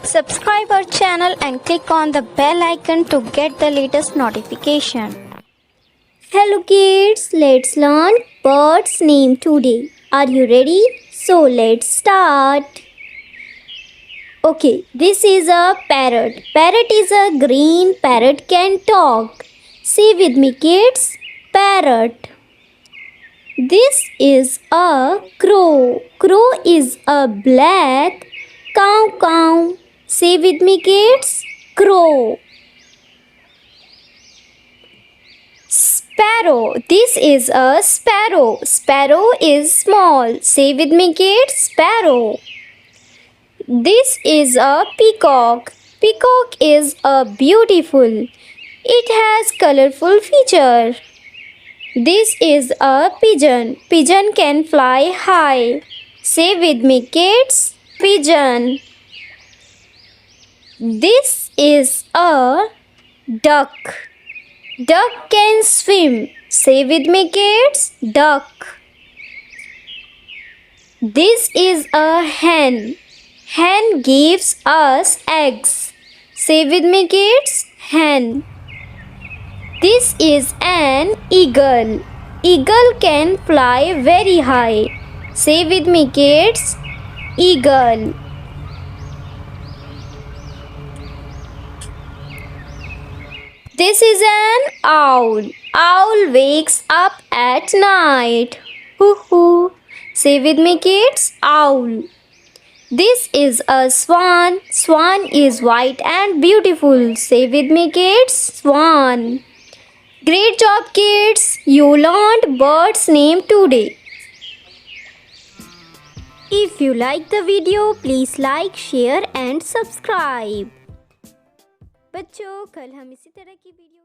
Subscribe our channel and click on the bell icon to get the latest notification. Hello kids, let's learn bird's name today. Are you ready? So let's start. Okay, this is a parrot. Parrot is a green parrot can talk. Say with me kids, parrot. This is a crow. Crow is a black cow. Say with me kids, crow. Sparrow. This is a sparrow. Sparrow is small. Say with me kids, sparrow. This is a peacock. Peacock is a beautiful. It has colorful feature. This is a pigeon. Pigeon can fly high. Say with me kids, pigeon. This is a duck. Duck can swim. Say with me kids, duck. This is a hen. Hen gives us eggs. Say with me kids, hen. This is an eagle. Eagle can fly very high. Say with me kids, eagle. This is an owl. Owl wakes up at night. Hoo hoo. Say with me kids, owl. This is a swan. Swan is white and beautiful. Say with me kids, swan. Great job kids. You learned bird's name today. If you like the video, please like, share and subscribe. बच्चों कल हम इसी तरह की video